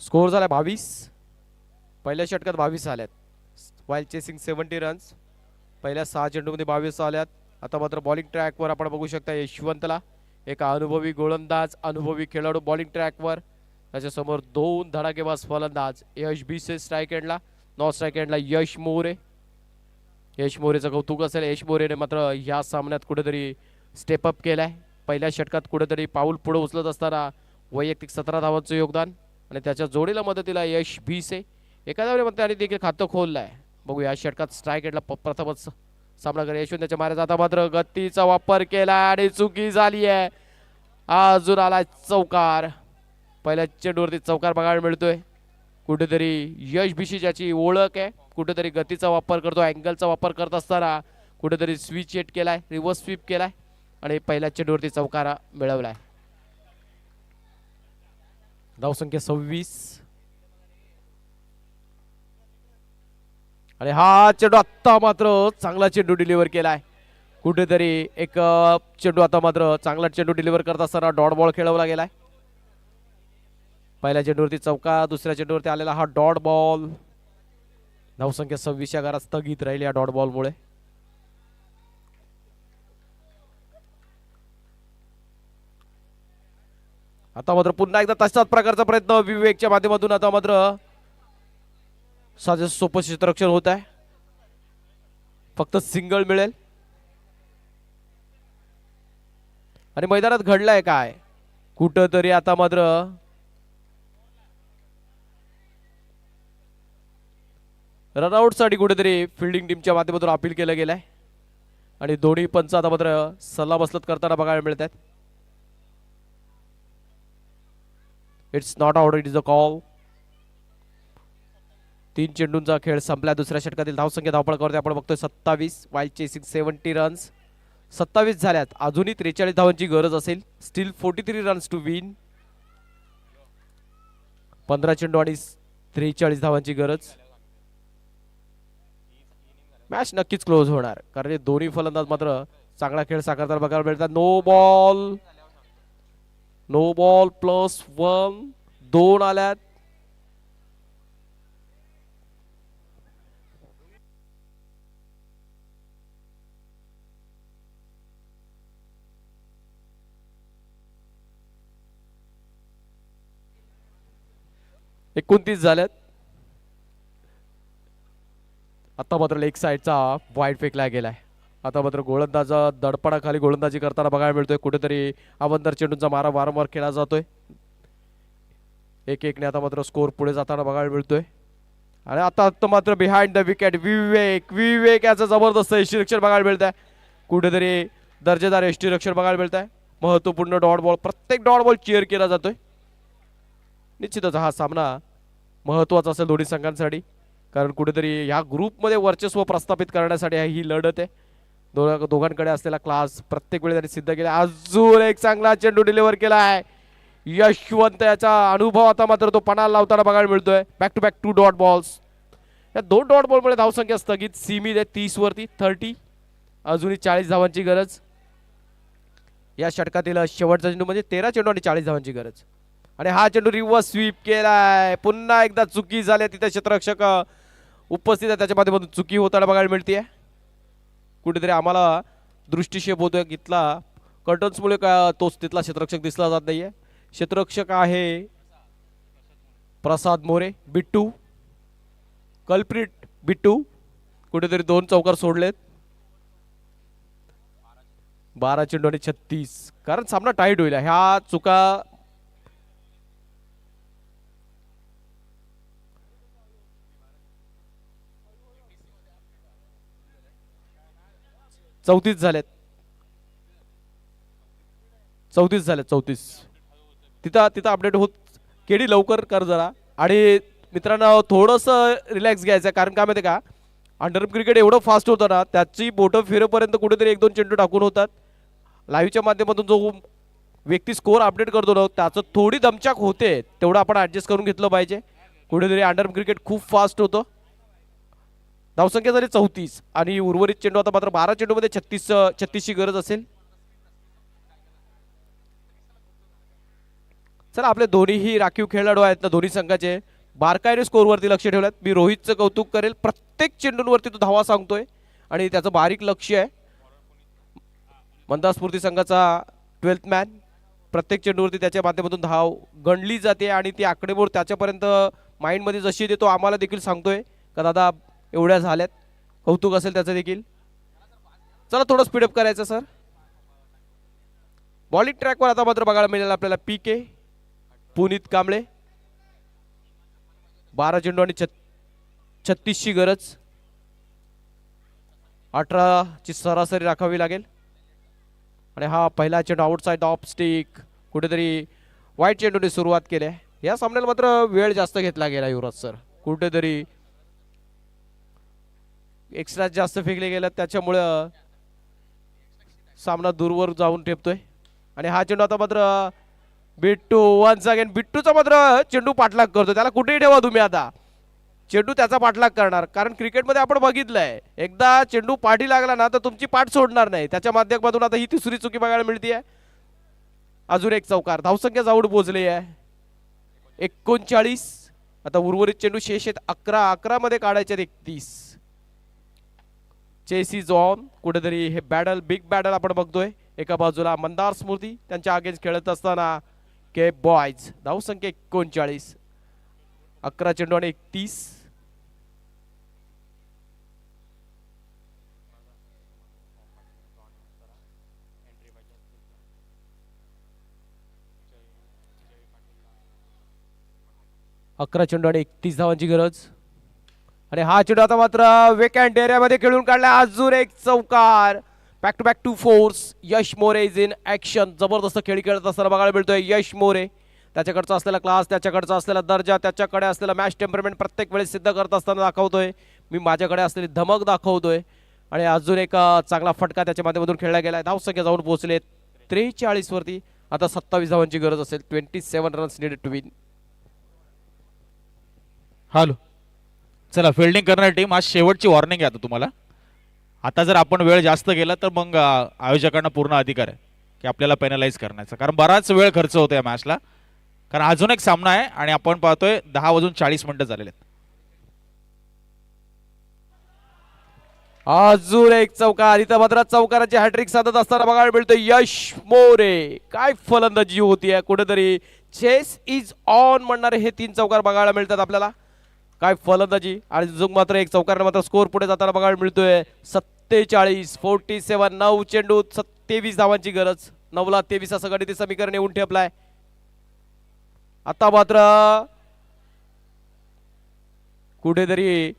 स्कोर झाला 22. पहिल्या षटकात 22 आल्यात. While chasing 70 runs. पहिल्या 6 चेंडूमध्ये 22 आल्यात. आता मात्र बॉलिंग ट्रॅकवर आपण बघू शकता यशवंतला, एक अनुभवी गोलंदाज, अनुभवी खेळाडू बॉलिंग ट्रॅकवर. त्याच्यासमोर 2 धडाकेबाज फलंदाज, यश बीसे स्ट्राईक एंडला, नॉन स्ट्राईक एंडला यश मोरे. यश मोरेचं कौतुक असेल, यश मोरेने मात्र या सामन्यात कुठेतरी स्टेप अप केलाय. पहिल्या षटकात कुठेतरी पाऊल पुढे उचलत असताना वैयक्तिक 17 धावांचं योगदान आणि त्याच्या जोडीला मदतीला यश भीसे एका धावेमध्ये त्यांनी देखील खातं खोललंय. बघू या षटकात स्ट्राईक एंडला प्रथमच सामना करे यशवंतच्या मारे जाता मात्र गतीचा वापर केला आणि चुकी झाली आहे. अजून आलाय चौकार. पहिल्या चेंडूवरती चौकार बघायला मिळतोय. कुठेतरी यश भिशी ज्याची ओळख आहे, कुठेतरी गतीचा वापर करतो, अँगलचा वापर करत असताना कुठेतरी स्विच हिट केलाय, रिव्हर्स स्वीप केलाय आणि पहिल्या चेंडूवरती चौकार मिळवलाय. धावसंख्या 26 आणि हा चेंडू आता मात्र चांगला चेंडू डिलिव्हर केलाय. कुठेतरी एक चेंडू आता मात्र चांगला चेंडू डिलिव्हर करत असताना डॉट बॉल खेळवला गेलाय. पहिल्या चेंडूवरती चौका, दुसऱ्या चेंडूवरती आलेला हा डॉट बॉल. धावसंख्या 26 या घरात स्थगित राहील या डॉट बॉलमुळे. आता मात्र पुन्हा एकदा तशाच प्रकारचा प्रयत्न विवेकच्या माध्यमातून. आता मात्र साधे सोपं क्षेत्ररक्षण होत आहे, फक्त सिंगल मिळेल. आणि मैदानात घडलाय काय, कुठंतरी आता मात्र रनआउट साठी कुठेतरी फिल्डिंग टीमच्या माध्यमातून अपील केलं गेलंय आणि दोन्ही पंच आता मात्र सल्लामसलत करताना बघायला मिळत आहेत. It's not out, it is a call. 3 चेंडूंचा खेळ संपला. दुसऱ्या षटकातील धावसंख्या धावपळावरती आपण बघतोय 27. Wild chasing 70 runs. 27 झाल्यात. अजूनही 43 धावांची गरज असेल. Steel 43 runs to win. 15 चेंडू आणि 43 धावांची गरज. मॅच नक्कीच क्लोज होणार कारण दोन्ही फलंदाज मात्र चांगला खेळ साकारताना बघायला मिळतात. No ball, no ball +1. 2 आल्यात. एकोणतीस झाल्यात. आता मात्र लेग साईडचा वाईड फेकला गेलाय. आता मात्र गोलंदाज दडपणाखाली गोलंदाजी करताना बघायला मिळतोय. कुठेतरी अवंतर चेंडूंचा मारा वारंवार खेळला जातोय. 1-1 ने आता मात्र स्कोर पुढे जाताना बघायला मिळतोय. आणि आता मात्र बिहाइंड द विकेट विवेक याचं जबरदस्त यष्टीरक्षण बघायला मिळत आहे. कुठेतरी दर्जेदार यष्टीरक्षण बघायला मिळत आहे. महत्वपूर्ण डॉट बॉल, प्रत्येक डॉट बॉल चेअर केला जातोय. निश्चितच हा सामना महत्वाचा असेल दोन्ही संघांसाठी कारण कुठेतरी ह्या ग्रुपमध्ये वर्चस्व प्रस्थापित करण्यासाठी ही लढत आहे. दोघांकडे असलेला क्लास प्रत्येक वेळी त्यांनी सिद्ध केला. अजून एक चांगला चेंडू डिलिव्हर केला आहे यशवंत. याचा अनुभव आता मात्र तो पणाला लावताना बघायला मिळतोय. Back to back 2 dot balls. या 2 डॉट बॉलमुळे धावसंख्या स्थगित सीमित आहे 30 वरती 30. अजूनही 40 धावांची गरज. या षटकातील शेवटचा चेंडू म्हणजे 13 चेंडू आणि 40 धावांची गरज. आणि हा चेंडू रिव्हर्स स्वीप केलाय. पुन्हा एकदा चुकी झाली. तिथे क्षेत्ररक्षक उपस्थित आहे, त्याच्या माध्यमातून चुकी होताना बघायला मिळते. कुठेतरी आम्हाला दृष्टिक्षेप होतोय. इथला कर्टन्समुळे का तोच तिथला क्षेत्ररक्षक दिसला जात नाहीये. क्षेत्ररक्षक आहे प्रसाद मोरे. बिट्टू कल्प्रिट बिट्टू कुठेतरी 2 चौकार सोडलेत. 12 चेंडू आणि 36, कारण सामना टाईट होईल. ह्या चुका चौतीस झालेत, 34 तिथं तिथं अपडेट होत. केडी लवकर कर जरा. आणि मित्रांनो थोडस रिलॅक्स घ्यायचं, कारण काय माहिती का, अंडर क्रिकेट एवढं फास्ट होतं ना, त्याची बोटं फिरेपर्यंत कुठेतरी 1-2 चेंडू टाकून होतात. लाईव्हच्या माध्यमातून जो व्यक्ती स्कोअर अपडेट करतो ना, त्याचं थोडी दमचाक होते, तेवढं आपण ऍडजस्ट करून घेतलं पाहिजे. कुठेतरी अंडर क्रिकेट खूप फास्ट होतं. धावसंख्या झाली 34 आणि उर्वरित चेंडू आता मात्र 12 चेंडूमध्ये 36ची गरज असेल. चला, आपले दोन्हीही राखीव खेळाडू आहेत ना दोन्ही संघाचे, बारकाईने स्कोअरवरती लक्ष ठेवल्यात. मी रोहितचं कौतुक करेल, प्रत्येक चेंडूंवरती तो धावा सांगतोय आणि त्याचं बारीक लक्ष आहे. मंदार स्फूर्ती संघाचा 12th मॅन, प्रत्येक चेंडूवरती त्याच्या माध्यमातून धाव गणली जाते आणि ती आकडेमोड त्याच्यापर्यंत माइंडमध्ये जशी येते तो आम्हाला देखील सांगतोय का दादा एवढ्या झाल्यात. कौतुक असेल त्याचं देखील. चला थोडं स्पीडअप करायचं सर. बॉलिंग ट्रॅकवर आता मात्र बघायला मिळेल आपल्याला पीके पुनीत कांबळे. 12 चेंडू आणि 36ची गरज. 18ची सरासरी राखावी लागेल. आणि हा पहिला चेंडू आउटसाइड ऑफ स्टिक, कुठेतरी वाईट चेंडूने सुरुवात केली आहे. या सामन्याला मात्र वेळ जास्त घेतला गेला युवराज सर, कुठेतरी एक्स्ट्रा जास्त फेकले गेलं, त्याच्यामुळं सामना दूरवर जाऊन ठेपतोय. आणि हा चेंडू आता मात्र बिट्टू वन्स अगेन, बिट्टूचा मात्र चेंडू पाठलाग करतो. त्याला कुठेही ठेवा तुम्ही, आता चेंडू त्याचा पाठलाग करणार, कारण क्रिकेटमध्ये आपण बघितलंय एकदा चेंडू पाठी लागला ना तर तुमची पाठ सोडणार नाही. त्याच्या माध्यमातून आता ही तिसरी चुकी बघायला मिळते. अजून एक चौकार, धावसंख्या जाऊन पोहोचली आहे 39. आता उर्वरित चेंडू शेष आहेत 11 मध्ये काढायचे 31. Chase is on. कुठेतरी हे बॅटल, बिग बॅटल आपण बघतोय. एका बाजूला मंदार स्मृती, त्यांच्या अगेन्स्ट खेळत असताना केप बॉयज. धावसंख्या 39, 11 चेंडू आणि 31. चेंडू आणि 31 धावांची गरज. आणि हा चेंडू आता मात्र वेकँट एरियामध्ये खेळून काढला. अजून एक चौकार. Back to back 2 4s. Yash More is in action. जबरदस्त खेळ खेळत असताना बघायला मिळतोय यश मोरे. त्याच्याकडचा असलेला क्लास, त्याच्याकडचा असलेला दर्जा, त्याच्याकडे असलेला मॅच टेम्परमेंट प्रत्येक वेळेस सिद्ध करत असताना दाखवतोय. मी माझ्याकडे असलेली धमक दाखवतोय. आणि अजून एक चांगला फटका त्याच्या माध्यमातून खेळला गेलाय. धावसंख्या जाऊन पोहोचले 43 वरती. आता 27 धावांची गरज असेल. 27 runs needed to win. Hello, चला फिल्डिंग करणारी टीम, आज शेवटची वॉर्निंग आहे आता तुम्हाला. आता जर आपण वेळ जास्त गेला तर मग आयोजकांना पूर्ण अधिकार आहे की आपल्याला पेनलाइज करण्याचा, कारण बराच वेळ खर्च होतो या मॅचला. कारण अजून एक सामना आहे आणि आपण पाहतोय 10:40 झालेले आहेत. अजून एक चौकार. इथं मात्र चौकाराची हॅट्रिक साधत असताना बघायला मिळतोय यश मोरे. काय फलंदाजी होतीये. कुठेतरी चेस इज ऑन म्हणणारे हे 3 चौकार बघायला मिळतात आपल्याला. काय फलंदाजी. आणि जुग मात्र एक चौकार मात्र स्कोर पुढे जाताना बघायला मिळतोय 47 47. 9 चेंडू 23 धावांची गरज. 9ला 23 असं गणिती समीकरण येऊन ठेपलाय. आता मात्र कुठेतरी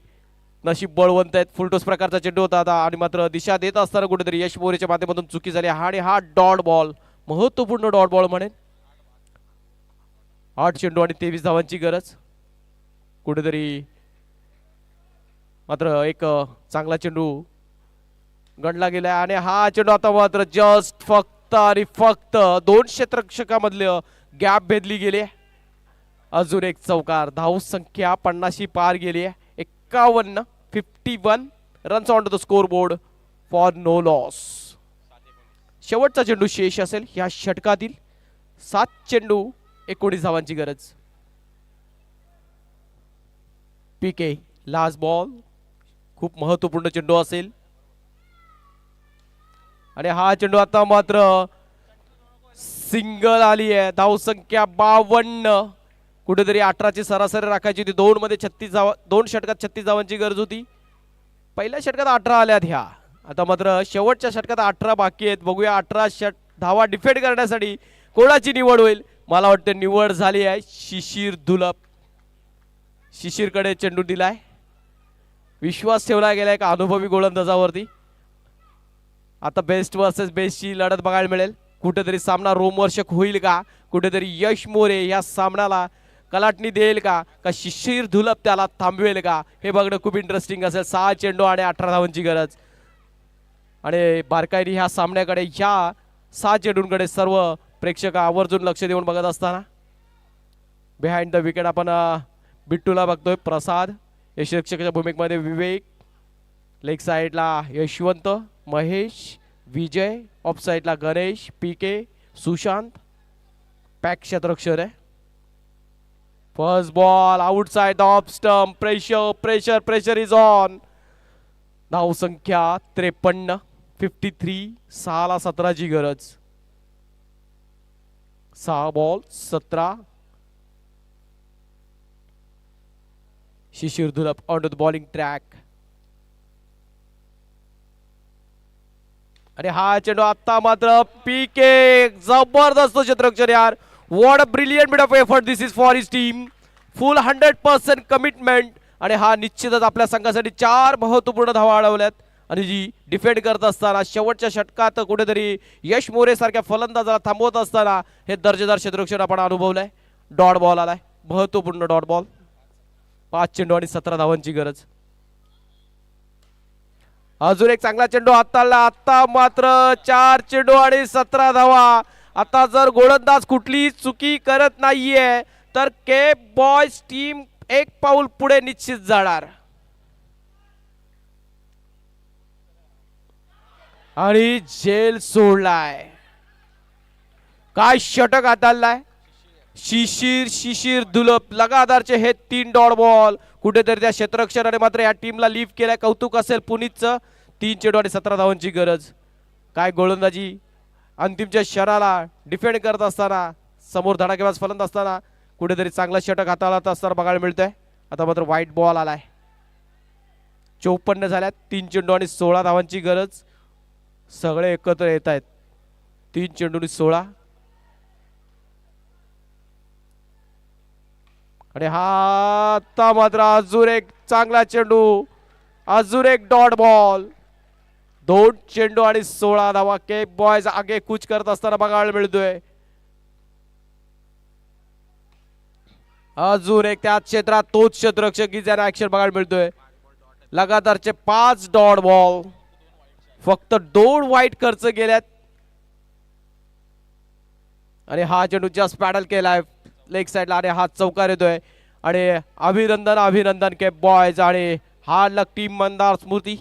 नशीब बळवंत आहेत. फुलटोस प्रकारचा चेंडू होता आता आणि मात्र दिशा देत असताना कुठेतरी यश मोरेच्या माध्यमातून चुकी झाली. आणि हा डॉट बॉल, महत्वपूर्ण डॉट बॉल म्हणेन. 8 चेंडू आणि 23 धावांची गरज. कुठेतरी मात्र एक चांगला चेंडू गणला गेला. आणि हा चेंडू आता मात्र जस्ट फक्त आणि फक्त 2 क्षेत्ररक्षकामधले गॅप भेदली गेली. अजून एक चौकार. धावसंख्या 50 पार गेली आहे. 51 runs on to the score board for no loss. शेवटचा चेंडू शेष असेल ह्या षटकातील. 7 चेंडू 19 धावांची गरज. पीके लास्ट बॉल, खूप महत्वपूर्ण चेंडू असेल. आणि हा चेंडू आता मात्र सिंगल आली आहे. धावसंख्या 52. कुठेतरी 18ची सरासरी राखायची होती. 2 षटकात 36 धावांची गरज होती. पहिल्या षटकात 18 आल्यात ह्या. आता मात्र शेवटच्या षटकात 18 बाकी आहेत. बघूया 18 धावा डिफेंड करण्यासाठी कोणाची निवड होईल. मला वाटतं निवड झाली आहे शिशिर दुलप. शिशिरकडे चेंडू दिलाय. विश्वास ठेवला गेलाय का अनुभवी गोलंदाजावरती. आता बेस्ट वर्सेस बेस्टची लढत बघायला मिळेल. कुठेतरी सामना रोमहर्षक होईल का. कुठेतरी यश मोरे या सामन्याला कलाटणी देईल का शिशिर धुलप त्याला थांबवेल का हे बघणं खूप इंटरेस्टिंग असेल. 6 चेंडू आणि 18 धावांची गरज. आणि बारकाईने ह्या सामन्याकडे ह्या 6 चेंडूंकडे सर्व प्रेक्षक आवर्जून लक्ष देऊन बघत असताना बिहाइंड द विकेट आपण बिट्टूला बघतोय. प्रसाद यशरक्षकाच्या भूमिकेमध्ये विवेक. लेग साईडला यशवंत, महेश, विजय. ऑफ साईडला गणेश, पीके, सुशांत. पॅक क्षेत्ररक्षक आहे. First ball outside off stump. Pressure pressure is on. धाव संख्या 53. 53. 6 ला 17ची गरज. 6 ball 17. Shishir Dhulap on to the bowling track. आणि हा चेंडू आता मात्र पीके जबरदस्त क्षेत्ररक्षण यार. What a brilliant bit of effort this is for his team. Full 100% commitment. आणि हा निश्चितच आपल्या संघासाठी 4 महत्वपूर्ण धावा अडवल्यात. आणि जी डिफेंड करत असताना शेवटच्या षटकात कुठेतरी यश मोरे सारख्या फलंदाजाला थांबवत असताना हे दर्जेदार क्षेत्ररक्षण आपण अनुभवलंय. डॉट बॉल आलाय. महत्वपूर्ण डॉट बॉल. 5 चेंडू आणि 17 धावांची गरज. अजून एक चांगला चेंडू हाताळला. आता मात्र 4 चेंडू आणि 17 धावा. आता जर गोलंदाज कुठलीही चुकी करत नाहीये तर केप बॉयज टीम एक पाऊल पुढे निश्चित जाणार. आणि झेल सोडलाय. काय षटक हाताळलाय शिशिर धुलप. लगातारचे हे 3 डॉट बॉल. कुठेतरी त्या क्षेत्ररक्षणाने मात्र या टीमला लीफ केलाय. कौतुक असेल पुनीतचं. 3 चेंडू आणि 17 धावांची गरज. काय गोलंदाजी. अंतिमच्या क्षणाला डिफेंड करत असताना समोर धडाकेबाज फलंदाज असताना कुठेतरी चांगला षटक हाताळत असताना बघायला मिळतोय. आता मात्र व्हाईट बॉल आलाय. 54 झाल्यात. 3 चेंडू आणि 16 धावांची गरज. सगळे एकत्र येत आहेत. 3 चेंडू आणि 16. आणि हा आता मात्र अजून एक चांगला चेंडू. अजून एक डॉट बॉल. 2 चेंडू आणि 16 धावा. केप बॉयज आगे कूच करत असताना बघायला मिळतोय. अजून एक त्याच क्षेत्रात तोच क्षेत्ररक्षक ज्याने ऍक्शन बघायला मिळतोय. लगातारचे 5 डॉट बॉल. फक्त 2 वाईट खर्च गेल्यात. आणि हा चेंडू जस्ट पॅडल केलाय लेग साइडला. आणि हा चौकार येतोय. आणि अभिनंदन केप बॉयज. आणि हा लक टीम मंदार स्मृती.